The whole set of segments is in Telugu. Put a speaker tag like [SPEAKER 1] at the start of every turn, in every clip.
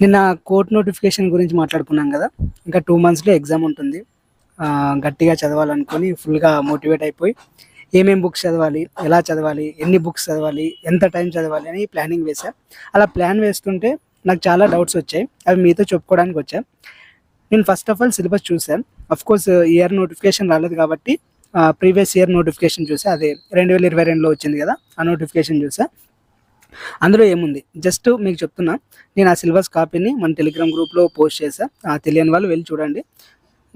[SPEAKER 1] నిన్న కోర్ట్ నోటిఫికేషన్ గురించి మాట్లాడుకున్నాం కదా. ఇంకా 2 మంత్స్లో ఎగ్జామ్ ఉంటుంది. గట్టిగా చదవాలనుకొని ఫుల్గా మోటివేట్ అయిపోయి ఏమేం బుక్స్ చదవాలి, ఎలా చదవాలి, ఎన్ని బుక్స్ చదవాలి, ఎంత టైం చదవాలి అని ప్లానింగ్ వేసా. అలా ప్లాన్ వేస్తుంటే నాకు చాలా డౌట్స్ వచ్చాయి. అవి మీతో చెప్పుకోవడానికి వచ్చా. నేను ఫస్ట్ ఆఫ్ ఆల్ సిలబస్ చూసాను. కోర్స్ ఇయర్ నోటిఫికేషన్ రాలేదు కాబట్టి ప్రీవియస్ ఇయర్ నోటిఫికేషన్ చూసా. అదే 2022లో వచ్చింది కదా, ఆ నోటిఫికేషన్ చూసా. అందులో ఏముంది జస్ట్ మీకు చెప్తున్నా. నేను ఆ సిలబస్ కాపీని మన టెలిగ్రామ్ గ్రూప్లో పోస్ట్ చేశా. తెలియని వాళ్ళు వెళ్ళి చూడండి.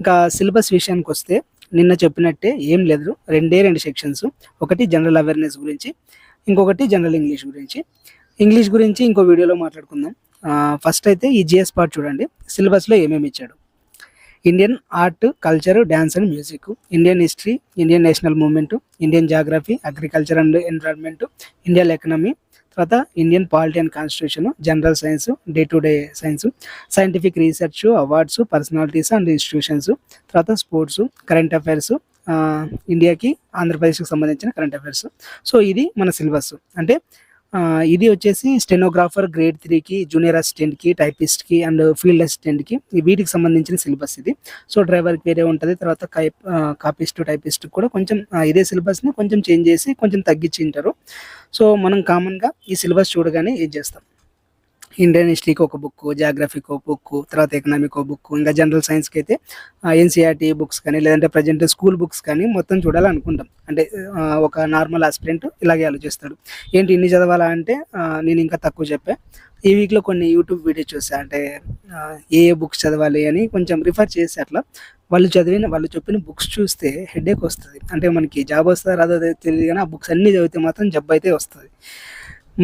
[SPEAKER 1] ఇంకా సిలబస్ విషయానికి వస్తే నిన్న చెప్పినట్టే ఏం లేదు. రెండు సెక్షన్స్. ఒకటి జనరల్ అవేర్నెస్ గురించి, ఇంకొకటి జనరల్ ఇంగ్లీష్ గురించి. ఇంగ్లీష్ గురించి ఇంకో వీడియోలో మాట్లాడుకుందాం. ఫస్ట్ అయితే ఈ జిఎస్ పార్ట్ చూడండి. సిలబస్లో ఏమేమి ఇచ్చాడు: Indian art, culture, dance and music, Indian history, Indian national movement, Indian geography, agriculture and environment, Indian economy, తర్వాత Indian polity and constitution, general science, day to day science, scientific research, awards, personalities and institutions, తర్వాత స్పోర్ట్స్, కరెంట్ అఫైర్స్, ఇండియాకి ఆంధ్రప్రదేశ్కి సంబంధించిన కరెంట్ అఫైర్స్. సో ఇది మన సిలబస్. అంటే ఇది వచ్చేసి స్టెనోగ్రాఫర్ గ్రేడ్ 3కి, జూనియర్ అసిస్టెంట్కి, టైపిస్ట్కి అండ్ ఫీల్డ్ అసిస్టెంట్కి వీటికి సంబంధించిన సిలబస్ ఇది. సో డ్రైవర్కి వేరే ఉంటుంది. తర్వాత కాపిస్ట్, టైపిస్ట్ కూడా కొంచెం ఇదే సిలబస్ని కొంచెం చేంజ్ చేసి కొంచెం తగ్గించింటారు. సో మనం కామన్గా ఈ సిలబస్ చూడగానే ఏం చేస్తాం: ఇండియన్ హిస్టరీకి ఒక బుక్, జాగ్రఫీకి ఒక బుక్, తర్వాత ఎకనామిక్ ఒక బుక్, ఇంకా జనరల్ సైన్స్కి అయితే ఎన్సీఆర్టీ బుక్స్ కానీ లేదంటే ప్రజెంట్ స్కూల్ బుక్స్ కానీ మొత్తం చూడాలనుకుంటాం. అంటే ఒక నార్మల్ ఆస్పిరెంట్ ఇలాగే ఆలోచిస్తాడు. ఏంటి ఇన్ని చదవాలా అంటే నేను ఇంకా తక్కువ చెప్పా. ఈ వీక్లో కొన్ని యూట్యూబ్ వీడియో చూసా. అంటే ఏ బుక్స్ చదవాలి అని కొంచెం రిఫర్ చేసి అట్లా వాళ్ళు చెప్పిన బుక్స్ చూస్తే హెడేక్ వస్తుంది. అంటే మనకి జాబ్ వస్తుందా రాదో తెలియదు, కానీ ఆ బుక్స్ అన్నీ చదివితే మాత్రం జబ్బు అయితే వస్తుంది.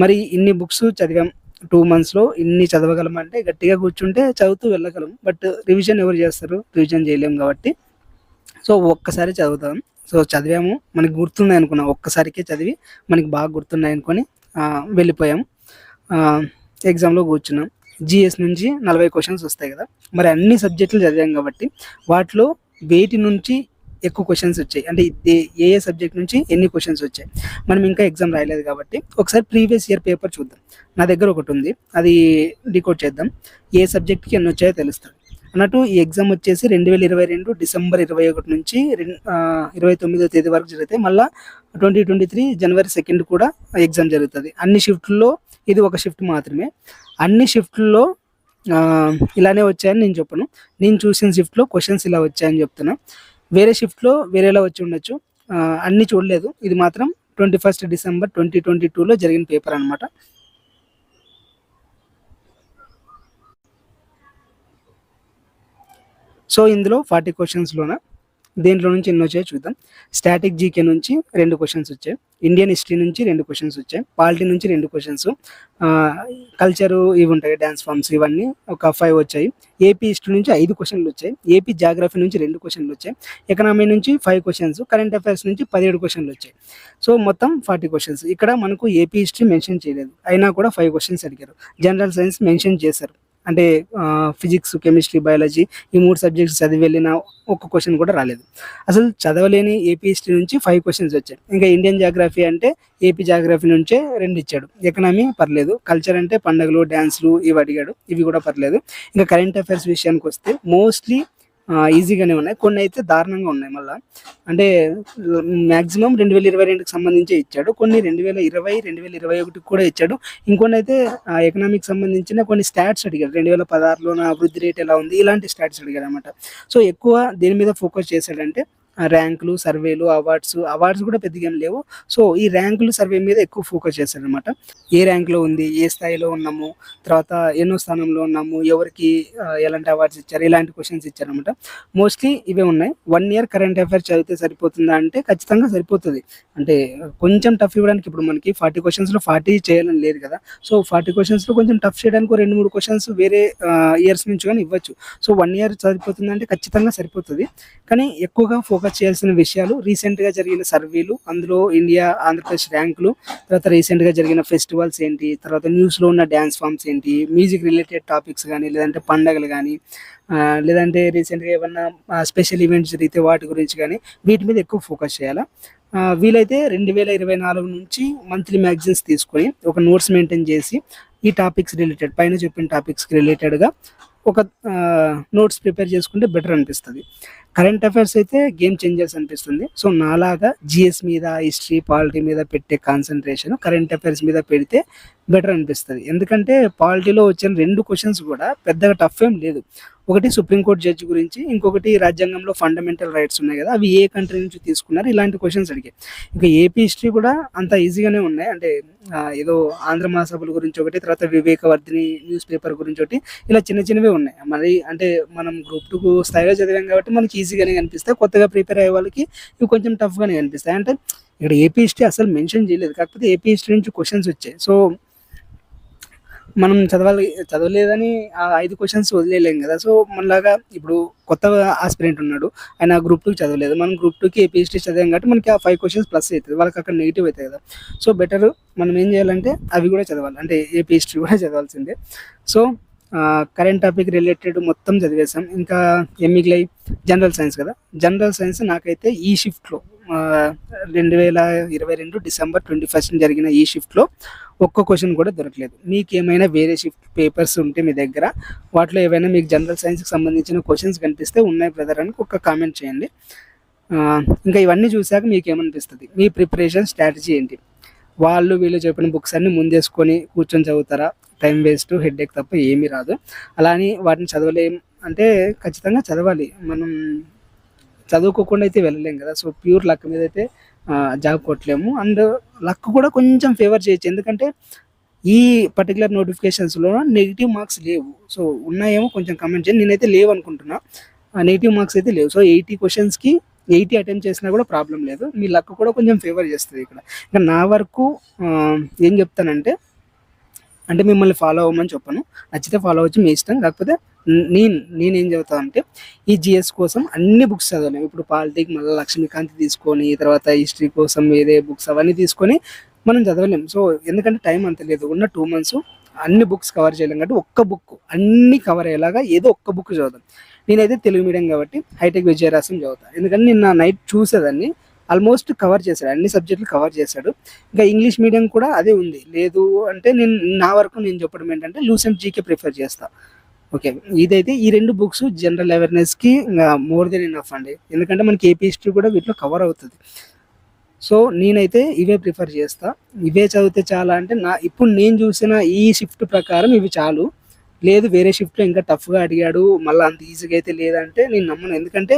[SPEAKER 1] మరి ఇన్ని బుక్స్ చదివాం, 2 మంత్స్లో ఇన్ని చదవగలమంటే గట్టిగా కూర్చుంటే చదువుతూ వెళ్ళగలం. బట్ రివిజన్ ఎవరు చేస్తారు? రివిజన్ చేయలేము కాబట్టి సో ఒక్కసారి చదువుతాం. సో చదివాము, మనకి గుర్తున్నాయి అనుకున్నాం. ఒక్కసారికే చదివి మనకి బాగా గుర్తున్నాయి అనుకొని వెళ్ళిపోయాం. ఎగ్జామ్లో కూర్చున్నాం. జిఎస్ నుంచి 40 క్వశ్చన్స్ వస్తాయి కదా. మరి అన్ని సబ్జెక్టులు చదివాం కాబట్టి వాటిలో వేటి నుంచి ఎక్కువ క్వశ్చన్స్ వచ్చాయి, అంటే ఏ సబ్జెక్ట్ నుంచి ఎన్ని క్వశ్చన్స్ వచ్చాయి. మనం ఇంకా ఎగ్జామ్ రాయలేదు కాబట్టి ఒకసారి ప్రీవియస్ ఇయర్ పేపర్ చూద్దాం. నా దగ్గర ఒకటి ఉంది, అది డీకోడ్ చేద్దాం. ఏ సబ్జెక్ట్కి ఎన్ని వచ్చాయో తెలుస్తుంది అన్నట్టు. ఈ ఎగ్జామ్ వచ్చేసి 2022 డిసెంబర్ 21 నుంచి 29వ తేదీ వరకు జరుగుతాయి. మళ్ళీ 2023 జనవరి 2 కూడా ఎగ్జామ్ జరుగుతుంది. అన్ని షిఫ్ట్లో ఇది ఒక షిఫ్ట్ మాత్రమే. అన్ని షిఫ్ట్లో ఇలానే వచ్చాయని నేను చెప్పను. నేను చూసిన షిఫ్ట్లో క్వశ్చన్స్ ఇలా వచ్చాయని చెప్తున్నా. వేరే షిఫ్ట్లో వేరేలా వచ్చి ఉండొచ్చు. అన్నీ చూడలేదు. ఇది మాత్రం 21 డిసెంబర్ 2022లో జరిగిన పేపర్ అనమాట. సో ఇందులో 40 క్వశ్చన్స్లోన దేంట్లో నుంచి ఎన్ని వచ్చాయో చూద్దాం. స్టాటిక్ జీకే నుంచి 2 క్వశ్చన్స్ వచ్చాయి, ఇండియన్ హిస్టరీ నుంచి 2 క్వశ్చన్స్ వచ్చాయి, పాలిటీ నుంచి 2 క్వశ్చన్స్, కల్చరు ఇవి ఉంటాయి డ్యాన్స్ ఫామ్స్, ఇవన్నీ ఒక 5 వచ్చాయి. ఏపీ హిస్టరీ నుంచి 5 క్వశ్చన్లు వచ్చాయి, ఏపీ జాగ్రఫీ నుంచి 2 క్వశ్చన్లు వచ్చాయి, ఎకనామీ నుంచి 5 క్వశ్చన్స్, కరెంట్ అఫైర్స్ నుంచి 17 క్వశ్చన్లు వచ్చాయి. సో మొత్తం 40 క్వశ్చన్స్. ఇక్కడ మనకు ఏపీ హిస్టరీ మెన్షన్ చేయలేదు, అయినా కూడా 5 క్వశ్చన్స్ అడిగారు. జనరల్ సైన్స్ మెన్షన్ చేశారు, అంటే ఫిజిక్స్, కెమిస్ట్రీ, బయాలజీ ఈ 3 సబ్జెక్ట్స్ చదివి వెళ్ళిన ఒక్క క్వశ్చన్ కూడా రాలేదు. అసలు చదవలేని ఏపీ హిస్టరీ నుంచి 5 క్వశ్చన్స్ వచ్చాయి. ఇంకా ఇండియన్ జాగ్రఫీ అంటే ఏపీ జాగ్రఫీ నుంచే 2 ఇచ్చాడు. ఎకనామీ పర్లేదు. కల్చర్ అంటే పండుగలు, డ్యాన్స్లు ఇవి అడిగాడు, ఇవి కూడా పర్లేదు. ఇంకా కరెంట్ అఫైర్స్ విషయానికి వస్తే మోస్ట్లీ ఈజీగానే ఉన్నాయి, కొన్ని అయితే దారుణంగా ఉన్నాయి. మళ్ళీ అంటే మ్యాక్సిమం 2022కి సంబంధించి ఇచ్చాడు, కొన్ని 2020, 2021 కూడా ఇచ్చాడు. ఇంకొన్ని అయితే ఎకనామిక్ సంబంధించిన కొన్ని స్టాట్స్ అడిగాడు. 2016లో వృద్ధి రేట్ ఎలా ఉంది, ఇలాంటి స్టాట్స్ అడిగాడు అనమాట. సో ఎక్కువ దేని మీద ఫోకస్ చేశాడంటే ర్యాంకులు, సర్వేలు, అవార్డ్స్ కూడా పెద్దగా ఏం లేవు. సో ఈ ర్యాంకులు, సర్వే మీద ఎక్కువ ఫోకస్ చేశాడనమాట. ఏ ర్యాంక్లో ఉంది, ఏ స్థాయిలో ఉన్నాము, తర్వాత ఎన్నో స్థానంలో ఉన్నాము, ఎవరికి ఎలాంటి అవార్డ్స్ ఇచ్చారు, ఇలాంటి క్వశ్చన్స్ ఇచ్చారనమాట. మోస్ట్లీ ఇవే ఉన్నాయి. 1 ఇయర్ కరెంట్ అఫైర్స్ చదివితే సరిపోతుందా అంటే ఖచ్చితంగా సరిపోతుంది. అంటే కొంచెం టఫ్ ఇవ్వడానికి, ఇప్పుడు మనకి 40 క్వశ్చన్స్లో 40 చేయాలని లేదు కదా. సో 40 క్వశ్చన్స్లో కొంచెం టఫ్ చేయడానికి 2-3 క్వశ్చన్స్ వేరే ఇయర్స్ నుంచి కానీ ఇవ్వచ్చు. సో 1 ఇయర్ సరిపోతుందంటే ఖచ్చితంగా సరిపోతుంది. కానీ ఎక్కువగా ఫోకస్ చేయాల్సిన విషయాలు రీసెంట్గా జరిగిన సర్వేలు, అందులో ఇండియా, ఆంధ్రప్రదేశ్ ర్యాంకులు, తర్వాత రీసెంట్గా జరిగిన ఫెస్టివల్స్ ఏంటి, తర్వాత న్యూస్లో ఉన్న డ్యాన్స్ ఫామ్స్ ఏంటి, మ్యూజిక్ రిలేటెడ్ టాపిక్స్ కానీ లేదంటే పండగలు కానీ లేదంటే రీసెంట్గా ఏమన్నా స్పెషల్ ఈవెంట్స్ జరిగితే వాటి గురించి కానీ వీటి మీద ఎక్కువ ఫోకస్ చేయాలా. వీలైతే 2024 నుంచి మంత్లీ మ్యాగజైన్స్ తీసుకొని ఒక నోట్స్ మెయింటైన్ చేసి ఈ టాపిక్స్ రిలేటెడ్ పైన చెప్పిన టాపిక్స్కి రిలేటెడ్గా ఒక నోట్స్ ప్రిపేర్ చేసుకుంటే బెటర్ అనిపిస్తుంది. కరెంట్ అఫైర్స్ అయితే గేమ్ చేంజర్స్ అనిపిస్తుంది. సో నాలాగా జిఎస్ మీద, హిస్టరీ, పాలిటీ మీద పెట్టే కాన్సన్ట్రేషన్ కరెంట్ అఫైర్స్ మీద పెడితే బెటర్ అనిపిస్తుంది. ఎందుకంటే పాలిటీలో వచ్చిన 2 క్వశ్చన్స్ కూడా పెద్దగా టఫ్ ఏం లేదు. ఒకటి సుప్రీంకోర్టు జడ్జి గురించి, ఇంకొకటి రాజ్యాంగంలో ఫండమెంటల్ రైట్స్ ఉన్నాయి కదా, అవి ఏ కంట్రీ నుంచి తీసుకున్నారు, ఇలాంటి క్వశ్చన్స్ అడిగాయి. ఇంకా ఏపీ హిస్టరీ కూడా అంత ఈజీగానే ఉన్నాయి. అంటే ఏదో ఆంధ్ర మహాసభల గురించి ఒకటి, తర్వాత వివేకవర్ధిని న్యూస్ పేపర్ గురించి ఒకటి, ఇలా చిన్న చిన్నవే ఉన్నాయి. మరి అంటే మనం గ్రూప్ 2 స్థాయిలో చదివాం కాబట్టి మనకి ఈజీగానే కనిపిస్తాయి. కొత్తగా ప్రిపేర్ అయ్యే వాళ్ళకి ఇవి కొంచెం టఫ్గానే కనిపిస్తాయి. అంటే ఇక్కడ ఏపీ హిస్టరీ అసలు మెన్షన్ చేయలేదు, కాకపోతే ఏపీ హిస్టరీ నుంచి క్వశ్చన్స్ వచ్చాయి. సో మనం చదవలేదని ఆ 5 క్వశ్చన్స్ వదిలేయలేం కదా. సో మనలాగా ఇప్పుడు కొత్తగా ఆస్పిరెంట్ ఉన్నాడు, ఆయన గ్రూప్ 2 చదవలేదు, మనం గ్రూప్ 2కి ఏపీ హిస్టరీ చదివాం కాబట్టి మనకి ఆ 5 క్వశ్చన్స్ ప్లస్ అవుతుంది, వాళ్ళకి అక్కడ నెగిటివ్ అవుతాయి కదా. సో బెటర్ మనం ఏం చేయాలంటే అవి కూడా చదవాలి, అంటే ఏపీ హిస్టరీ కూడా చదవాల్సిందే. సో కరెంట్ టాపిక్ రిలేటెడ్ మొత్తం చదివేసాం. ఇంకా ఏం మిగిలాయి? జనరల్ సైన్స్ కదా. జనరల్ సైన్స్ నాకైతే ఈ షిఫ్ట్లో 2022 డిసెంబర్ 21 జరిగిన ఈ షిఫ్ట్లో ఒక్క క్వశ్చన్ కూడా దొరకలేదు. మీకు ఏమైనా వేరే షిఫ్ట్ పేపర్స్ ఉంటే మీ దగ్గర, వాటిలో ఏవైనా మీకు జనరల్ సైన్స్కి సంబంధించిన క్వశ్చన్స్ కనిపిస్తే ఉన్నాయి బ్రదర్ అని ఒక కామెంట్ చేయండి. ఇంకా ఇవన్నీ చూసాక మీకు ఏమనిపిస్తుంది, మీ ప్రిపరేషన్ స్ట్రాటజీ ఏంటి? వాళ్ళు వీళ్ళు చెప్పిన బుక్స్ అన్ని ముందేసుకొని కూర్చొని చదువుతారా? టైం వేస్ట్, హెడ్ఏక్ తప్ప ఏమీ రాదు. అలా అని వాటిని చదవలేం అంటే ఖచ్చితంగా చదవాలి. మనం చదువుకోకుండా అయితే వెళ్ళలేం కదా. సో ప్యూర్ లక్ మీద అయితే జాబ్ కొట్టలేము. అండ్ లక్ కూడా కొంచెం ఫేవర్ చేయొచ్చు, ఎందుకంటే ఈ పర్టికులర్ నోటిఫికేషన్స్లో నెగిటివ్ మార్క్స్ లేవు. సో ఉన్నాయేమో కొంచెం కమెంట్ చేయండి. నేనైతే లేవు అనుకుంటున్నా, నెగిటివ్ మార్క్స్ అయితే లేవు. సో 80 క్వశ్చన్స్కి 80 అటెంప్ట్ చేసినా కూడా ప్రాబ్లం లేదు. మీ లక్ కూడా కొంచెం ఫేవర్ చేస్తుంది ఇక్కడ. ఇంకా నా వరకు ఏం చెప్తానంటే, అంటే మిమ్మల్ని ఫాలో అవ్వమని చెప్పను, నచ్చితే ఫాలో అవ్వచ్చు, మీ ఇష్టం. కాకపోతే నేనేం చెబుతాను అంటే, ఈ జిఎస్ కోసం అన్ని బుక్స్ చదవలేము. ఇప్పుడు పాలిటిక్ మళ్ళీ లక్ష్మీకాంత్ తీసుకొని, తర్వాత హిస్టరీ కోసం వేరే బుక్స్ అవన్నీ తీసుకొని మనం చదవలేము. సో ఎందుకంటే టైం అంత లేదు. ఉన్న 2 months అన్ని బుక్స్ కవర్ చేయలేం కాబట్టి ఒక్క బుక్ అన్ని కవర్ అయ్యేలాగా ఏదో ఒక్క బుక్ చదువుతాం. నేనైతే తెలుగు మీడియం కాబట్టి హైటెక్ విజయరాసం చదువుతాను, ఎందుకంటే నిన్న నైట్ చూసేదాన్ని, ఆల్మోస్ట్ కవర్ చేశాడు, అన్ని సబ్జెక్టులు కవర్ చేశాడు. ఇంకా ఇంగ్లీష్ మీడియం కూడా అదే ఉంది. లేదు అంటే నా వరకు నేను చెప్పడం ఏంటంటే లూసెంట్ జీకే ప్రిఫర్ చేస్తాను. ఓకే, ఇదైతే ఈ 2 బుక్స్ జనరల్ అవేర్నెస్కి ఇంకా మోర్ దెన్ ఎనఫ్ అండి, ఎందుకంటే మనకి ఏపీ హిస్టరీ కూడా వీటిలో కవర్ అవుతుంది. సో నేనైతే ఇవే ప్రిఫర్ చేస్తా. ఇవే చదివితే చాలా అంటే ఇప్పుడు నేను చూసిన ఈ షిఫ్ట్ ప్రకారం ఇవి చాలు. లేదు వేరే షిఫ్ట్లో ఇంకా టఫ్గా అడిగాడు, మళ్ళీ అంత ఈజీగా అయితే లేదంటే నేను నమ్మను. ఎందుకంటే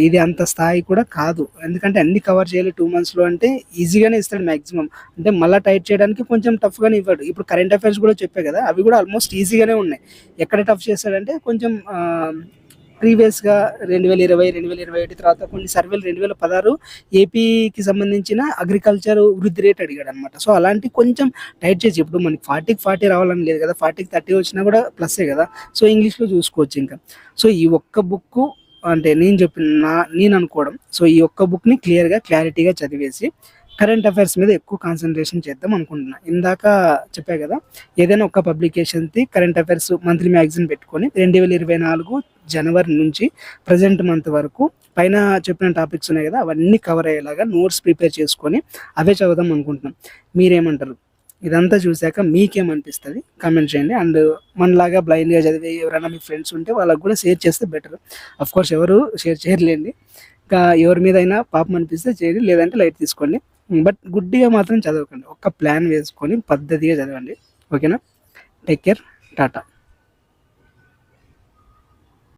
[SPEAKER 1] ఇది అంత స్థాయి కూడా కాదు, ఎందుకంటే అన్ని కవర్ చేయాలి 2 monthsలో అంటే ఈజీగానే ఇస్తాడు మ్యాక్సిమం. అంటే మళ్ళీ టైట్ చేయడానికి కొంచెం టఫ్గానే ఇవ్వడు. ఇప్పుడు కరెంట్ అఫైర్స్ కూడా చెప్పే కదా, అవి కూడా ఆల్మోస్ట్ ఈజీగానే ఉన్నాయి. ఎక్కడ టఫ్ చేస్తాడంటే కొంచెం ప్రీవియస్గా 2020, 2021 తర్వాత కొన్ని సర్వేలు 2016 ఏపీకి సంబంధించిన అగ్రికల్చర్ వృద్ధి రేట్ అడిగాడు అనమాట. సో అలాంటి కొంచెం టైట్ చేసి, ఇప్పుడు మనకి 40కి 40 రావాలని లేదు కదా, 40కి 30 వచ్చినా కూడా ప్లస్సే కదా. సో ఇంగ్లీష్లో చూసుకోవచ్చు ఇంకా. సో ఈ ఒక్క బుక్ అంటే నేను అనుకోవడం, సో ఈ ఒక్క బుక్ని క్లారిటీగా చదివేసి కరెంట్ అఫైర్స్ మీద ఎక్కువ కాన్సన్ట్రేషన్ చేద్దాం అనుకుంటున్నా. ఇందాక చెప్పా కదా, ఏదైనా ఒక పబ్లికేషన్కి కరెంట్ అఫైర్స్ మంత్లీ మ్యాగజైన్ పెట్టుకొని 2024 జనవరి నుంచి ప్రజెంట్ మంత్ వరకు పైన చెప్పిన టాపిక్స్ ఉన్నాయి కదా, అవన్నీ కవర్ అయ్యేలాగా నోట్స్ ప్రిపేర్ చేసుకొని అవే చదువుదాం అనుకుంటున్నాం. మీరేమంటారు? ఇదంతా చూశాక మీకేమనిపిస్తుంది కామెంట్ చేయండి. అండ్ మనలాగా బ్లైండ్గా చదివే ఎవరైనా మీ ఫ్రెండ్స్ ఉంటే వాళ్ళకి కూడా షేర్ చేస్తే బెటర్. అఫ్కోర్స్ ఎవరు షేర్ చేయలేండి, ఇంకా ఎవరి మీద అయినా పాపం అనిపిస్తే చేయండి, లేదంటే లైట్ తీసుకోండి. బట్ గుడ్డిగా మాత్రం చదవకండి, ఒక ప్లాన్ వేసుకొని పద్ధతిగా చదవండి. ఓకేనా? Take care, Tata.